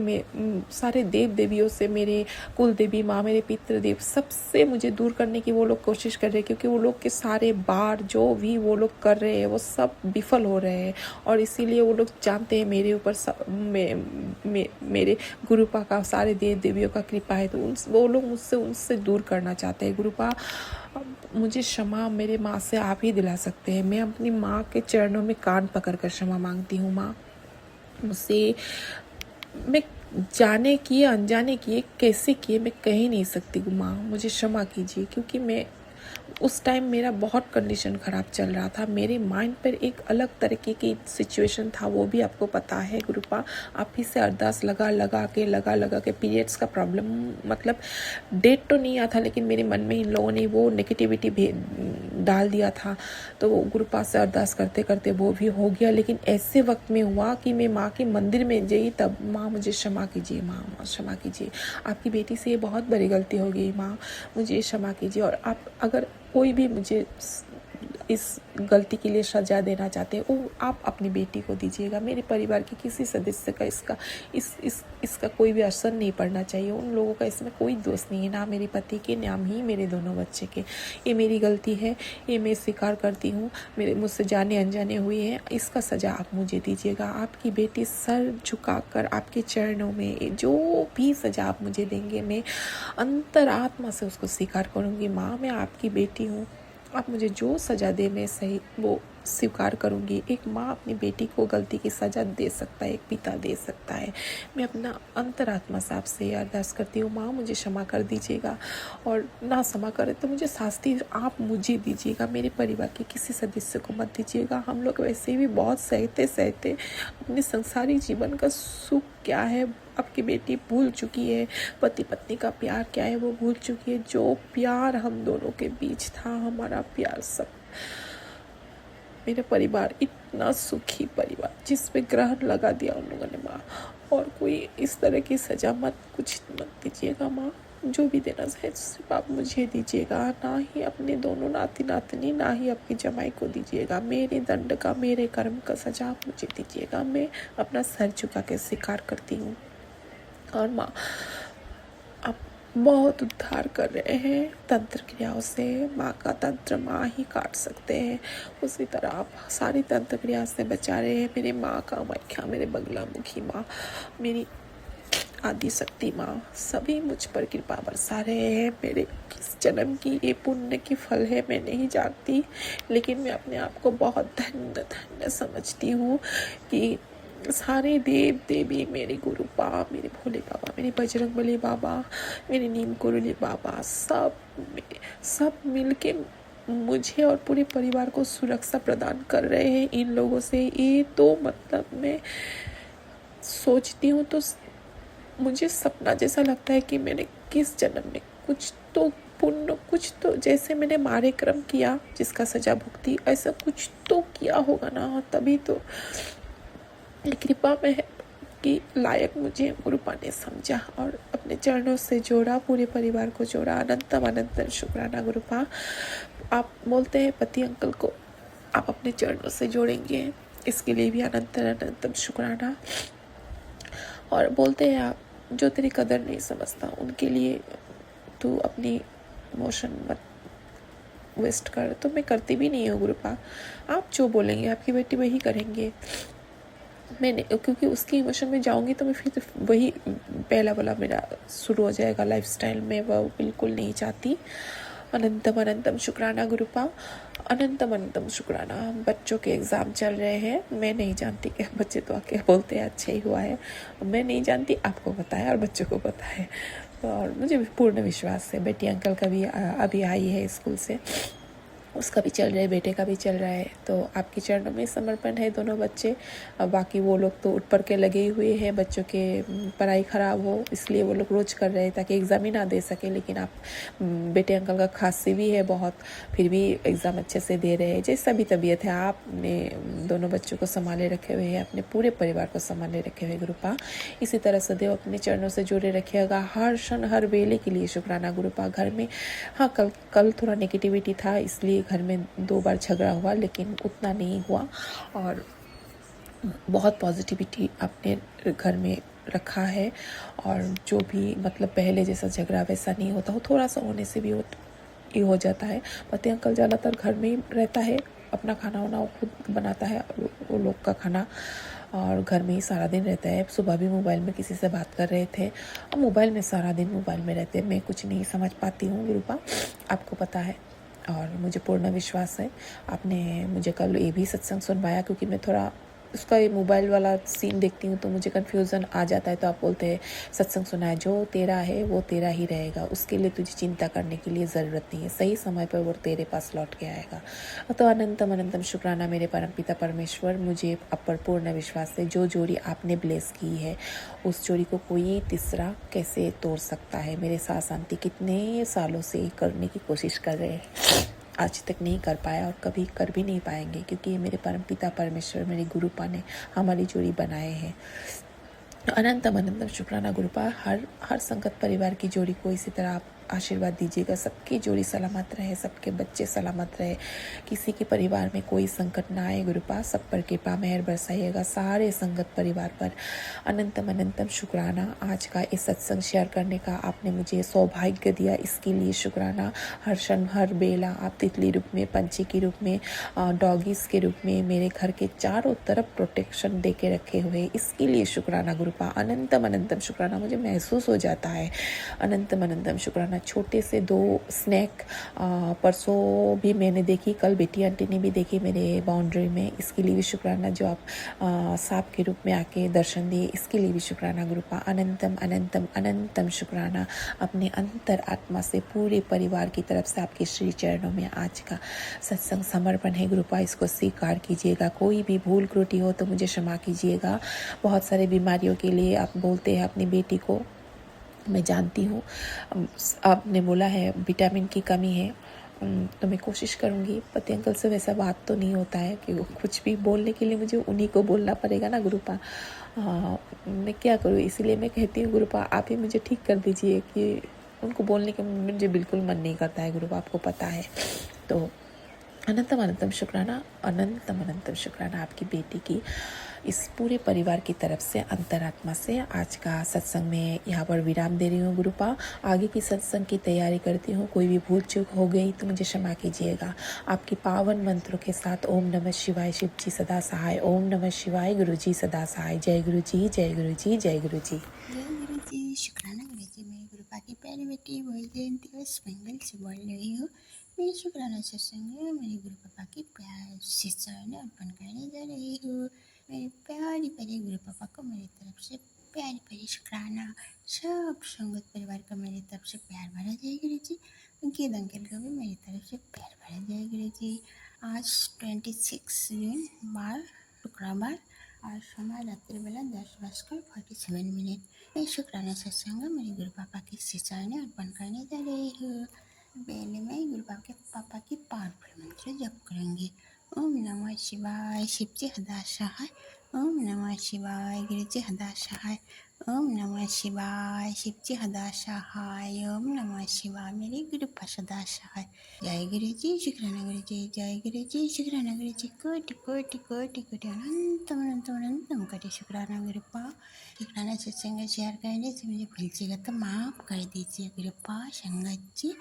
सारे देव देवियों से, मेरे कुल देवी माँ, मेरे पितृदेव, सबसे मुझे दूर करने की वो लोग कोशिश कर रहे हैं, क्योंकि वो लोग के सारे बार जो भी वो लोग कर रहे हैं वो सब विफल हो रहे हैं। और इसीलिए वो लोग जानते हैं मेरे ऊपर मेरे गुरुपा का, सारे देव देवियों का कृपा है, तो वो लोग उनसे दूर करना चाहते हैं। गुरुपा मुझे क्षमा मेरे माँ से आप ही दिला सकते हैं। मैं अपनी माँ के चरणों में कान पकड़ कर क्षमा मांगती हूँ। माँ मुझसे, मैं जाने किए अनजाने किए कैसे किए मैं कह ही नहीं सकती। माँ मुझे क्षमा कीजिए, क्योंकि मैं उस टाइम मेरा बहुत कंडीशन ख़राब चल रहा था। मेरे माइंड पर एक अलग तरीके की सिचुएशन था, वो भी आपको पता है गुरुपा। आप ही से अरदास लगा के पीरियड्स का प्रॉब्लम, मतलब डेट तो नहीं आया था, लेकिन मेरे मन में इन लोगों ने वो नेगेटिविटी डाल दिया था। तो वो गुरुपा से अरदास करते करते वो भी हो गया। लेकिन ऐसे वक्त में हुआ कि मैं माँ के मंदिर में गई, तब माँ मुझे क्षमा कीजिए, माँ क्षमा कीजिए, आपकी बेटी से ये बहुत बड़ी गलती हो गई, माँ मुझे क्षमा कीजिए। और आप अगर कोई भी मुझे इस गलती के लिए सजा देना चाहते हैं, वो आप अपनी बेटी को दीजिएगा। मेरे परिवार के किसी सदस्य का इसका कोई भी असर नहीं पड़ना चाहिए। उन लोगों का इसमें कोई दोष नहीं है, ना मेरे पति के, ना ही मेरे दोनों बच्चे के। ये मेरी गलती है, ये मैं स्वीकार करती हूँ। मुझसे जाने अनजाने हुई है, इसका सजा आप मुझे दीजिएगा। आपकी बेटी सर झुकाकर आपके चरणों में जो भी सजा आप मुझे देंगे, मैं अंतरात्मा से उसको स्वीकार करूँगी। माँ मैं आपकी बेटी हूँ, आप मुझे जो सज़ा दे मैं सही वो स्वीकार करूँगी। एक माँ अपनी बेटी को गलती की सज़ा दे सकता है, एक पिता दे सकता है। मैं अपना अंतरात्मा से आपसे अरदास करती हूँ, माँ मुझे क्षमा कर दीजिएगा, और ना क्षमा करें तो मुझे शास्ति आप मुझे दीजिएगा, मेरे परिवार के किसी सदस्य को मत दीजिएगा। हम लोग वैसे भी बहुत सहते अपने संसारी जीवन का सुख क्या है आपकी बेटी भूल चुकी है, पति पत्नी का प्यार क्या है वो भूल चुकी है। जो प्यार हम दोनों के बीच था, हमारा प्यार, सब, मेरा परिवार इतना सुखी परिवार, जिस पे ग्रहण लगा दिया उन लोगों ने। माँ और कोई इस तरह की सजा कुछ मत दीजिएगा माँ, जो भी देना है सिर्फ आप मुझे दीजिएगा, ना ही अपने दोनों नाती नातनी, ना ही अपनी जमाई को दीजिएगा। मेरे दंड का, मेरे कर्म का सजा आप मुझे दीजिएगा। मैं अपना सर झुका के स्वीकार करती हूँ। और माँ आप बहुत उद्धार कर रहे हैं तंत्र क्रियाओं से। माँ का तंत्र माँ ही काट सकते हैं, उसी तरह आप सारी तंत्र क्रिया से बचा रहे हैं। मेरे माँ का मख्या, मेरे बगला मुखी माँ, मेरी आदि शक्ति माँ सभी मुझ पर कृपा बरसा रहे हैं। मेरे किस जन्म की ये पुण्य की फल है मैं नहीं जानती, लेकिन मैं अपने आप को बहुत धन्य धन्य समझती हूँ कि सारे देव देवी, मेरे गुरु बाबा, मेरे भोले बाबा, मेरे बजरंगबली बाबा, मेरे नीम कुरुली बाबा, सब मिलके मुझे और पूरे परिवार को सुरक्षा प्रदान कर रहे हैं इन लोगों से। ये तो मतलब मैं सोचती हूँ तो मुझे सपना जैसा लगता है कि मैंने किस जन्म में कुछ तो पुण्य, कुछ तो जैसे मैंने मारे कर्म किया जिसका सजा भुगती, ऐसा कुछ तो किया होगा ना, तभी तो कृपा में है कि लायक मुझे गुरुपा ने समझा और अपने चरणों से जोड़ा, पूरे परिवार को जोड़ा। अनंतम अनंतम शुक्राना गुरुपा। आप बोलते हैं पति अंकल को आप अपने चरणों से जोड़ेंगे, इसके लिए भी अनंतम अनंतम शुक्राना। और बोलते हैं आप जो तेरी कदर नहीं समझता उनके लिए तू अपनी इमोशन मत वेस्ट कर, तो मैं करती भी नहीं हूँ गुरुपा। आप जो बोलेंगे आपकी बेटी वही करेंगे। मैंने क्योंकि उसकी इमोशन में जाऊंगी तो मैं फिर वही पहला वाला मेरा शुरू हो जाएगा लाइफस्टाइल में, वह बिल्कुल नहीं चाहती। अनंतम अनंतम शुक्राना गुरुपा। अनंतम अनंतम शुक्राना। बच्चों के एग्ज़ाम चल रहे हैं, मैं नहीं जानती कि बच्चे तो आके बोलते हैं अच्छा ही हुआ है, मैं नहीं जानती, आपको पता है और बच्चों को पता है। और मुझे भी पूर्ण विश्वास है। बेटी अंकल का भी अभी आई है स्कूल से, उसका भी चल रहा है, बेटे का भी चल रहा है। तो आपके चरणों में समर्पण है दोनों बच्चे। अब बाकी वो लोग तो उठ पड़ के लगे ही हुए हैं, बच्चों के पढ़ाई ख़राब हो इसलिए वो लोग रोज़ कर रहे हैं ताकि एग्ज़ाम ही ना दे सके। लेकिन आप बेटे अंकल का खांसी भी है बहुत, फिर भी एग्ज़ाम अच्छे से दे रहे हैं। जैसा भी तबीयत है आपने दोनों बच्चों को संभाले रखे हुए हैं, अपने पूरे परिवार को संभाले रखे हुए गुरुपा। इसी तरह सदैव अपने चरणों से जुड़े रखिएगा हर क्षण हर वेले के लिए। शुक्राना गुरुपा। घर में हाँ कल थोड़ा नेगेटिविटी था इसलिए घर में 2 बार झगड़ा हुआ, लेकिन उतना नहीं हुआ और बहुत पॉजिटिविटी आपने घर में रखा है। और जो भी मतलब पहले जैसा झगड़ा वैसा नहीं होता, वो थोड़ा सा होने से भी ये हो जाता है। पति अंकल ज़्यादातर घर में ही रहता है, अपना खाना वाना वो खुद बनाता है, वो लोग का खाना, और घर में ही सारा दिन रहता है। सुबह भी मोबाइल में किसी से बात कर रहे थे, और मोबाइल में सारा दिन मोबाइल में रहते हैं। मैं कुछ नहीं समझ पाती हूँ गुरुपा, आपको पता है और मुझे पूर्ण विश्वास है। आपने मुझे कल ये भी सत्संग सुनवाया, क्योंकि मैं थोड़ा उसका ये मोबाइल वाला सीन देखती हूँ तो मुझे कन्फ्यूज़न आ जाता है। तो आप बोलते हैं सत्संग सुना है, जो तेरा है वो तेरा ही रहेगा, उसके लिए तुझे चिंता करने की लिए ज़रूरत नहीं है, सही समय पर वो तेरे पास लौट के आएगा। तो अनंतम अनंतम शुक्राना मेरे परमपिता परमेश्वर। मुझे आप पर पूर्ण विश्वास है, जो जोड़ी आपने ब्लेस की है उस जोड़ी को कोई तीसरा कैसे तोड़ सकता है। मेरे साथ शांति कितने सालों से करने की कोशिश कर रहे हैं, आज तक नहीं कर पाया और कभी कर भी नहीं पाएंगे, क्योंकि ये मेरे परमपिता परमेश्वर मेरे गुरुपा ने हमारी जोड़ी बनाए हैं। अनंतम अनंतम शुक्राना गुरुपा। हर संगत परिवार की जोड़ी को इसी तरह आप आशीर्वाद दीजिएगा, सबकी जोड़ी सलामत रहे, सबके बच्चे सलामत रहे, किसी के परिवार में कोई संकट ना आए गुरुपा। सब पर कृपा मेहर बरसाइएगा, सारे संगत परिवार पर। अनंतम अनंतम शुक्राना। आज का इस सत्संग शेयर करने का आपने मुझे सौभाग्य दिया, इसके लिए शुक्राना। हर क्षण हर बेला आप तितली रूप में, पंछी के रूप में, डॉगीज के रूप में मेरे घर के चारों तरफ प्रोटेक्शन दे के रखे हुए, इसके लिए शुक्राना गुरुपा। अनंतम अनंतम शुक्राना। मुझे महसूस हो जाता है। अनंतम अनंतम शुक्राना। छोटे से 2 स्नैक परसों भी मैंने देखी, कल बेटी आंटी ने भी देखी मेरे बाउंड्री में, इसके लिए भी शुक्राना। जो आप सांप के रूप में आके दर्शन दिए, इसके लिए भी शुक्राना गुरुपा। अनंतम अनंतम अनंतम शुक्राना। अपने अंतर आत्मा से पूरे परिवार की तरफ से आपके श्री चरणों में आज का सत्संग समर्पण है गुरुपा, इसको स्वीकार कीजिएगा। कोई भी भूल त्रुटि हो तो मुझे क्षमा कीजिएगा। बहुत सारे बीमारियों के लिए आप बोलते हैं अपनी बेटी को, मैं जानती हूँ। आपने बोला है विटामिन की कमी है, तो मैं कोशिश करूँगी। पति अंकल से वैसा बात तो नहीं होता है कि कुछ भी बोलने के लिए मुझे उन्हीं को बोलना पड़ेगा ना गुरुपा। मैं क्या करूँ, इसीलिए मैं कहती हूँ गुरुपा आप ही मुझे ठीक कर दीजिए कि उनको बोलने का मुझे बिल्कुल मन नहीं करता है गुरुपा, आपको पता है। तो अनंतम अनंतम शुक्राना। अनंतम अनंतम शुक्राना आपकी बेटी की इस पूरे परिवार की तरफ से, अंतरात्मा से। आज का सत्संग में यहाँ पर विराम दे रही हूँ गुरुपा। आगे की सत्संग की तैयारी करती हूँ, कोई भी भूल चूक हो गई तो मुझे क्षमा कीजिएगा। आपकी पावन मंत्रों के साथ ओम नमः शिवाय, शिव जी सदा सहाय। ओम नमः शिवाय, गुरु जी सदा सहाय। जय गुरु जी, जय गुरु जी, जय गुरु जी। जय गुरु जी। बेटी बॉयजेन दिवस मंगल से बोल रही हूँ। मैं शुक्राना सत्संग में मेरे गुरु पापा की प्यार से चरण अर्पण करने जा रही हूँ। मेरे प्यारे प्यारे गुरु पापा को मेरी तरफ से प्यारी प्यारी शुक्राना। सब संगत परिवार का मेरी तरफ से प्यार भरा जाए गुरु जी। अंकित अंकल को भी मेरी तरफ से प्यार भरा जाए गुरु जी। आज 26 जून बार शुक्रवार और समय रात्रि बेला 10:47। मैं शुक्राना सत्संग मेरे गुरु पापा की शिष्टाचार में अर्पण करने जा रही हूँ। पहले मैं गुरु पापा की पावरफुल मंत्र जप करूँगी। ओम नमः शिवाय शिवजी हदा सहाय। ओम नमः शिवाय गुरुजी हदा सहाय। ओम नमः शिवाय शिवजी हदा सहाय। ओम नमः शिवाय मेरे गुरु सदा सहाय। जय गुरु जी शुक्राना गुरु जी। जय गुरु जी शुक्राना गुरु जी। कोटि कोटि कोटि कोटि अनंतम अनंतम अनंतम कोटि शुक्राना गुरु पा। शुक्राना सत्संग शेयर करने से मुझे भूल जाएगा तो माफ़ कर दीजिए गुरु पा संगत जी।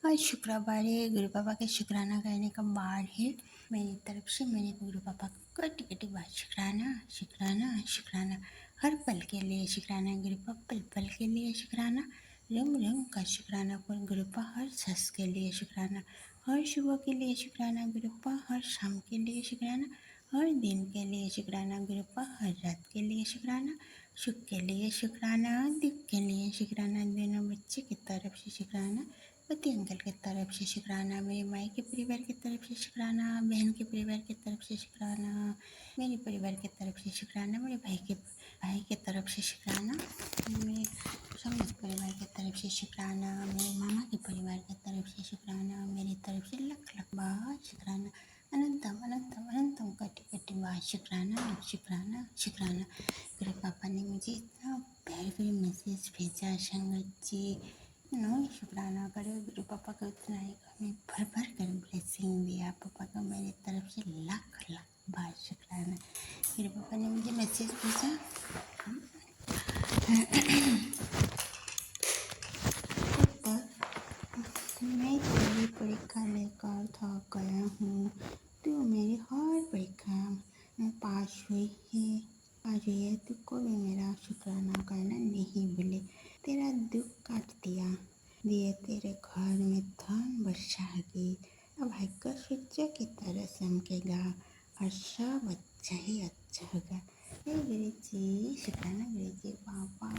आज शुक्रवार है, गुरु पापा के शुक्राना करने का बार है। मेरी तरफ से मेरे गुरु पापा को कटी कटी बात शुक्राना शुक्राना शुक्राना। हर पल के लिए शुक्राना गुरु पापा, पल पल के लिए शुक्राना। रंग रंग का शुक्राना पर गुरु पापा, हर सस के लिए शुक्राना। हर सुबह के लिए शुक्राना गुरु पापा, हर शाम के लिए शुक्राना। हर दिन के लिए शुक्राना गुरु पापा, हर रात के लिए शुक्राना। सुख के लिए शुक्राना, दुख के लिए शुक्राना। दोनों बच्चे की तरफ से शुक्राना। पति अंकल की तरफ से शुक्राना। मेरे माई के परिवार की तरफ से शुक्राना। बहन के परिवार की तरफ से शुक्राना। मेरे परिवार की तरफ से शुक्राना। मेरे भाई के तरफ से शुक्राना। मेरे समस्त परिवार की तरफ से शुक्राना। मेरे मामा के परिवार की तरफ से शुक्राना। मेरी तरफ से लख लख बार शुक्राना। अनंतम अनंतम अनंतम कटी कटी बार शुक्राना शुक्राना शुक्राना। मेरे पापा ने मुझे इतना प्यार प्यारे मैसेज भेजा संगत जी। शुक्राना करो गुरु पापा का उतना ही हमें भर भर कर ब्लेसिंग दिया। पापा का मेरी तरफ से लाख लाख बार शुक्राना। मेरे पापा ने मुझे मैसेज भेजा, मैं तेरी परीक्षा लेकर थक गया हूँ। तू मेरी हर परीक्षा में पास हुई है। आज ये तू को भी मेरा शुक्राना करना नहीं भूले। तेरा दुख काट दिए तेरे घर में धन बरसाएगी। अब भाग्य सूर्य की तरह चमकेगा और सब अच्छा ही अच्छा होगा। हे गुरु जी शुक्राना गुरु जी। पापा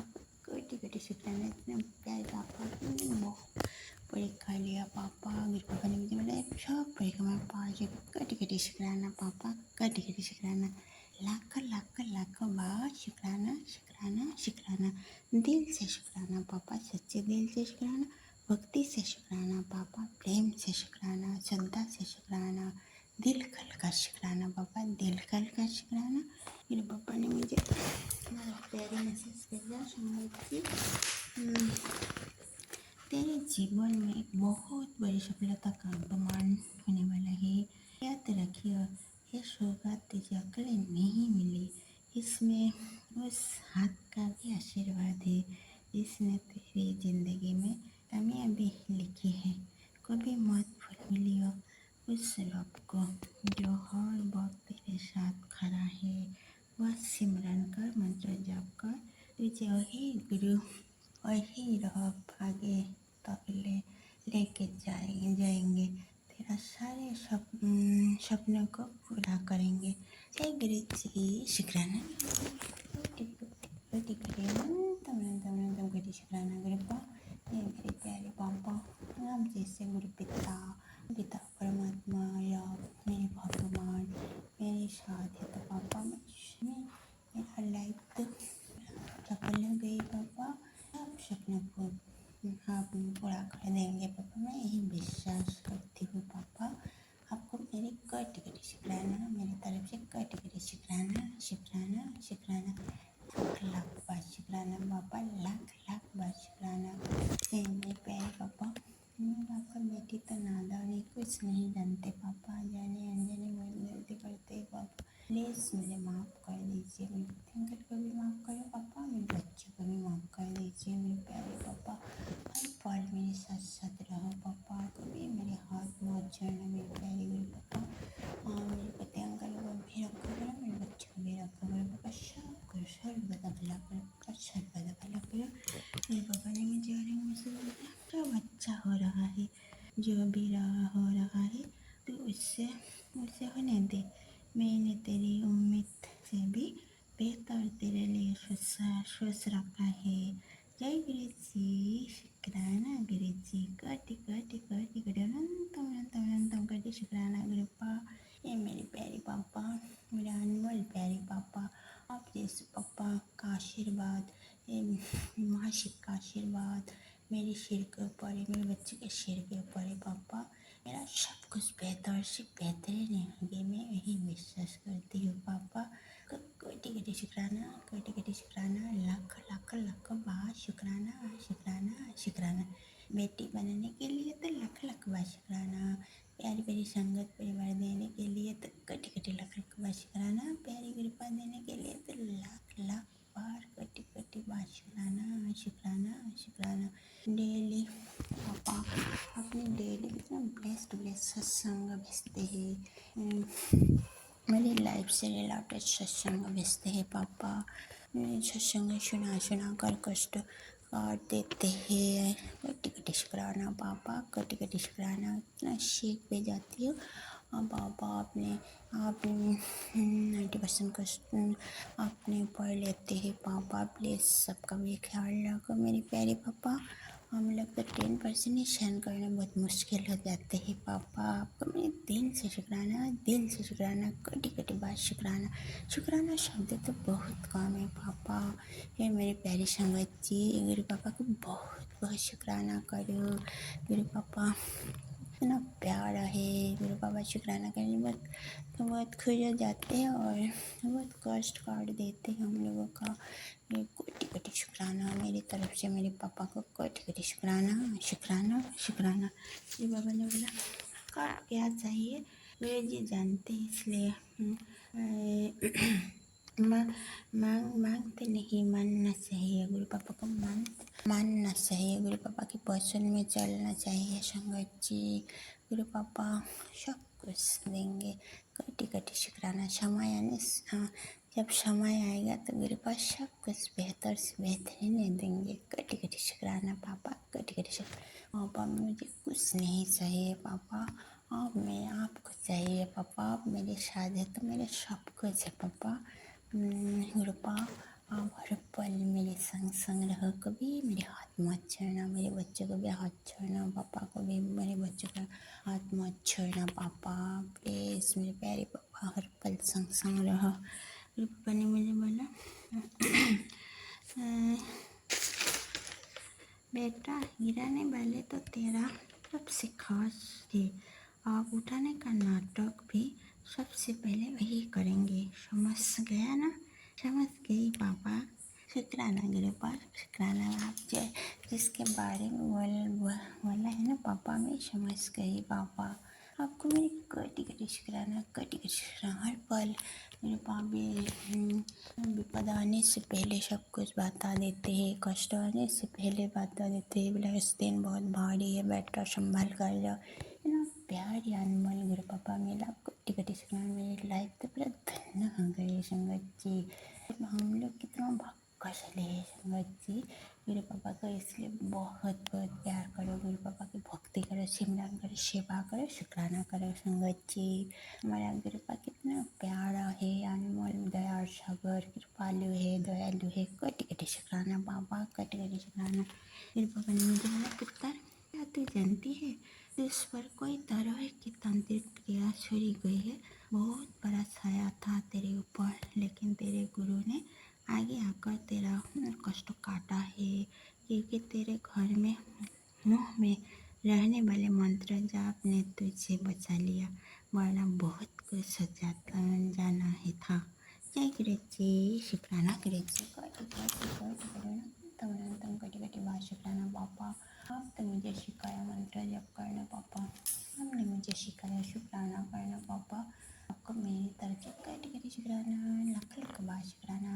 कोटि कोटि शुक्राना। इतने प्यारे पापा बहुत परीक्षा लिया पापा। मेरे पापा ने मुझे बोला सब परीक्षा में पास। कटी कटी शुक्राना पापा, कटी कटी शुक्राना। लाखों लाखों लाखों बार शुक्राना शुक्राना शुक्राना। दिल से शुक्राना पापा, सच्चे दिल से शुक्राना। भक्ति से शुक्राना पापा, प्रेम से शुक्राना, श्रद्धा से शुक्राना। दिल खल कर शुक्राना पापा, दिल खल कर शुक्राना। मेरे पापा ने मुझे प्यारे मैसेज भेजा संगत जी। तेरे जीवन में एक बहुत बड़ी सफलता का आगमन होने वाला है। याद रखिए ये सौगात तुझे अकेले नहीं मिली। इसमें उस हाथ का भी आशीर्वाद है जिसने तेरी जिंदगी में कामयाबी लिखी है। कभी मत भूलियो उस रब को जो हर वक्त तेरे साथ खड़ा है। वह सिमरन कर, मंत्र जाप कर, तुझे वही गुरु वही रब आगे तक लेके जाएंगे। तेरा सारे सपनों को पूरा करेंगे। जय गुरु जी शुक्राना। अनंतम कोटि शुक्राना गुरु पा। ये मेरे प्यारे पापा, राम जैसे गुरु पिता पिता परमात्मा या मेरे भगवान मेरे साथ है। तो पापा मेरा लाइफ तो सफल हो गई पापा। सब सपनों को आप पूरा कर देंगे पापा, मैं यही विश्वास करती हूँ पापा। आपको मेरी कटी कटी शुक्राना, मेरी तरफ से कटी कटी शुक्राना शुक्राना शुक्राना। लाख लाख बार शुक्राना पापा, लाख लाख बार शुक्राना। मेरे प्यारे पापा, मैं आपका बेटी तो नादान है, कुछ नहीं जानते पापा। जाने अनजाने बहुत गलती करते हैं पापा, प्लीज़ मुझे माफ़ कर दीजिए। मेरे अंकल को भी माफ़ करो पापा, मेरे बच्चों को भी माफ़ कर दीजिए। मेरे प्यारे पापा हर पल मेरे साथ साथ रहो पापा। कभी मेरे हाथ मत छोड़ना मेरे प्यारे गुरु पापा। मेरे पति अंकल को भी रखा करो, मेरे बच्चों को भी रखा करो पापा। सबको सर्वदा भला करो पापा, सर्वदा भला करो। मेरे पापा ने मुझे और मैसेज दिया जो भी हो रहा है तो उससे उसे होने दे। मैंने तेरी उम्मीद से भी बेहतर तेरे लिए सोच रखा है। जय गुरु जी, शुक्राना गुरु जी, कोटि कोटि कोटि कोटि अनंतम अनंतम अनंतम कोटि शुक्राना गुरु पा। ये मेरे प्यारे पापा, मेरे अनमोल प्यारे पापा, आप जैसे पापा का आशीर्वाद, ये महाशिव का आशीर्वाद मेरे सिर के ऊपर है, मेरे बच्चे के सिर के ऊपर है पापा। मेरा सब कुछ बेहतर से बेहतरीन होंगे, मैं यही विश्वास करती हूँ पापा। कोटि कोटि शुक्राना, कोटि कोटि शुक्राना, लाख लाख लाख बार शुक्राना शुक्राना शुक्राना। बेटी बनाने के लिए तो लाख लाख बार शुक्राना। प्यारी प्यारी संगत परिवार देने के लिए तो कोटि कोटि लाख लाख बार शुक्राना। प्यारी कृपा देने के लिए तो लाख लाख बार कोटि कोटि बार शुक्राना शुक्राना शुक्राना। डेली पापा अपने डेली कितना बेस्ट बेस्ट सत्संग भेजते हैं, मेरी लाइफ से रिलेटेड सत्संग भेजते हैं पापा। सत्संग सुना सुना कर कष्ट काट देते हैं। कटी कटी शुक्राना पापा, कटी कटी शुक्राना। इतना सीख पे जाती हूँ और पापा आपने 90% कष्ट अपने ऊपर लेते हैं पापा। प्लीज़ सबका भी ख्याल रखो मेरे प्यारे पापा। हम लोग तो 10% ही सहन करना बहुत मुश्किल हो जाते हैं पापा। आपको मेरे दिल से शुक्राना, दिल से शुक्राना, कटी कटी बात शुक्राना। शुक्राना शब्द तो बहुत कम है पापा। ये मेरे प्यारी संगत जी, गुरु पापा को बहुत बहुत शुक्राना करो। गुरु पापा इतना प्यार है, गुरु पापा शुक्राना करने में बहुत खुश हो जाते हैं और बहुत कष्ट काट देते हैं हम लोगों का। मेरे कोटि कोटि शुक्राना मेरी तरफ से मेरे पापा को, कोटि कोटि शुक्राना शुक्राना शुक्राना। जी बाबा ने बोला का क्या चाहिए वे जी जानते हैं, इसलिए मांगते नहीं, मानना चाहिए। गुरु पापा को मानना चाहिए, गुरु पापा की पसंद में चलना चाहिए संगत जी। गुरु पापा सब कुछ देंगे। कटी कटी शुक्राना। समय आने जब समय आएगा तो गुरु पापा सब कुछ बेहतर से बेहतरीन देंगे। कटी कटी शुक्राना पापा, कटी कटी शुक्राना पापा। मुझे कुछ नहीं चाहिए पापा, अब मैं आपको चाहिए पापा। आप मेरे साथ है तो मेरे सब कुछ है पापा। गुरुपा आप हर पल मेरे संग संग रहो, कभी मेरे हाथ मत छोड़ना। मेरे बच्चों को भी हाथ छोड़ना, पापा को भी मेरे बच्चों का हाथ मत छोड़ना पापा। प्लीज़ मेरे प्यारे पापा हर पल संग संग रहो। मेरे पापा ने मुझे बोला बेटा गिराने वाले तो तेरा सबसे खास थे, आप उठाने का नाटक भी सबसे पहले वही करेंगे। समझ गया ना? समझ गई पापा। शुक्राना गुरु पापा, शुक्राना। आप जिसके बारे में बोला है ना पापा, मैं समझ गई पापा। आपको मेरी कटी कटी शुक्राना, कटी कटी शुक्राना। हर पल मेरे पापा विपद आने से पहले सब कुछ बता देते हैं, कष्ट आने से पहले बता देते हैं। बोला इस दिन बहुत भारी है बेटा, संभाल कर जाओ। इतना प्यार अनमोल गुरु पापा मिला, कटी कटी शुक्राना। मेरी लाइफ तो पूरा धन्य हो गई संगत जी। हम लोग कितना भक्का चले हैं संगत जी। गुरु पापा को इसलिए बहुत बहुत प्यार करो, गुरु पापा की भक्ति करो, सिमरन करो, सेवा करो, शुक्राना करो संगत जी। हमारा गुरु पापा कितना प्यारा है, अनमोल दयाल सागर, कृपालु है, दयालु है। कटी कटी शुक्राना पापा, कटी कटी शुक्राना। गुरु पापा ने मुझे बोला पुत्र क्या तू जानती है इस पर कोई तरह की तांत्रिक क्रिया छोड़ी गई है। बहुत बड़ा छाया था तेरे ऊपर, लेकिन तेरे गुरु ने आगे आकर तेरा कष्ट काटा है, क्योंकि तेरे घर में मुंह में रहने वाले मंत्र जाप ने तुझे बचा लिया, वरना बहुत कुछ जाना ही था। जय गुरु जी, शुक्राना गुरु जी। कटी कटी बात शुक्राना पापा। आप तो मुझे सिखाया मंत्र जप करना पापा, हमने मुझे सिखाया शुक्राना करना पापा। आपको मेरी तरफ से कटी कटी शुक्राना, लाख लाख बार शुक्राना।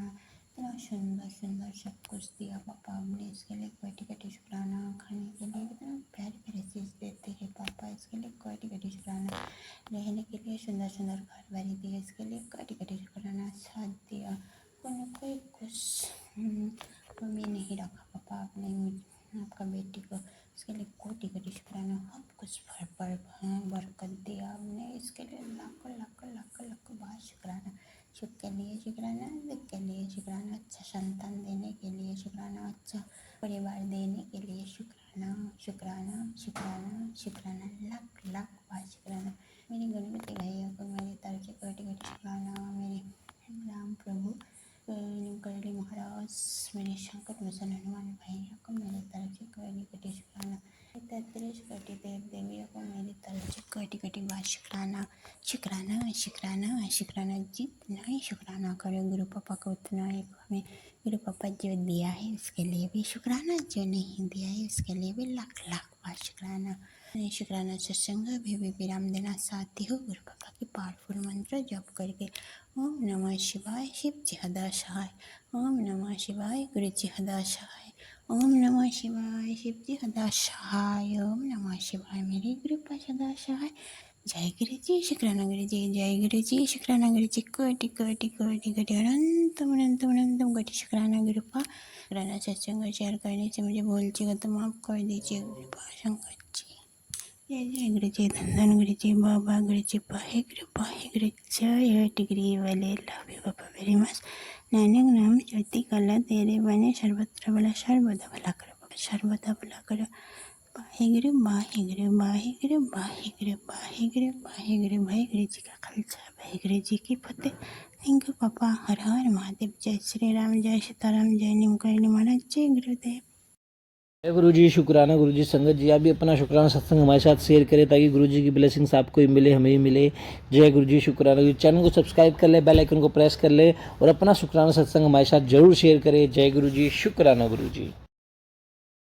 इतना सुंदर सुंदर सब कुछ दिया पापा हमने, इसके लिए कटी कटी शुक्राना। खाने के लिए इतना प्यारी प्यारी चीज़ देते हैं पापा, इसके लिए कटी कटी शुक्राना। रहने के लिए सुंदर सुंदर घर बारी दिया, इसके लिए कटी कटी शुक्राना। साथ दिया, कोई कुछ कमी नहीं रखा पापा आपने आपका बेटी को इसके लिए कोटि कोटि शुक्राना। हम कुछ बरकत दिया हमने, इसके लिए लाखों लाखों लाखों लाखों बार शुक्राना। सुख के लिए शुक्राना, दुख के लिए शुक्राना, अच्छा संतान देने के लिए शुक्राना, अच्छा परिवार देने के लिए शुक्राना शुक्राना शुक्राना शुक्राना, लाख लाख बार शुक्राना। मेरे गणपति भैया को मेरी तरफ से कोटि कोटि शुक्राना। मेरे राम प्रभु करली महाराज, मेरे शंकर भूषण हनुमान भैया को मेरी तरफ से कोटि कोटि शुक्राना। 33 कोटि देव देवियों को मेरी तरफ से कोटि कोटि बार शुक्राना शुक्राना शुक्राना शुक्राना। जितना ही शुक्राना करो गुरु पापा को उतना ही हमें गुरु पापा जो दिया है उसके लिए भी शुक्राना, जो नहीं दिया है उसके लिए भी लाख लाख बार शुक्राना। मैंने शुक्राना सत्संग भी विराम देना चाहती हूँ। गुरु पापा की पावरफुल मंत्र जप करके ओम नमः शिवाय, शिव जी हदा सहाय। ओम नमः शिवाय, गुरु जी हदा सहाय। ओम नमः शिवाय, शिव जी हदा सहाय। ओम नमः शिवाय, मेरे गुरु पापा सदा सहाय। जय गुरु जी, शुक्राना गुरु जी, जय गुरु जी, शुक्राना गुरु जी, कोटि कोटि कोटि कोटि अनंतम अनंतम अनंतम कोटि शुक्राना गुरु पापा। शुक्राना सत्संग शेयर करने से मुझे भूल चुका तो माफ कर दीजिए गुरु पापा शंकर जी। जय जय गुरु जी, धन गुरु जी, बाबा गुरु जी, पाहे गुरु जय डिग्री वाले, लव यू पापा वेरी मच। नानक नाम चढ़ती कला तेरे बने, सर्वत्र भला सर्वदा भला करो बाबा, सर्वदा भला करो। वाहिगुरु वाहिगुरु वाहिगुरु वाहिगुरु वाहिगुरु वाहिगुरु, वाहिगुरु जी का खालसा, वाहिगुरु जी की फतेह। थैंक यू पापा। हर हर महादेव। जय श्री राम, जय सीताराम, जय नीमकरणी महाराज, जय गुरुदेव। जय गुरु जी, शुक्राना गुरु जी। संगत जी आप भी अपना शुक्राना सत्संग हमारे साथ शेयर करें ताकि गुरु जी की ब्लेसिंग्स आपको ही मिले, हमें ही मिले। जय गुरु जी, शुक्राना गुरु जी। चैनल को सब्सक्राइब कर ले, बेल आइकन को प्रेस कर ले और अपना शुक्राना सत्संग हमारे साथ जरूर शेयर करें। जय गुरु जी, शुक्राना गुरु जी।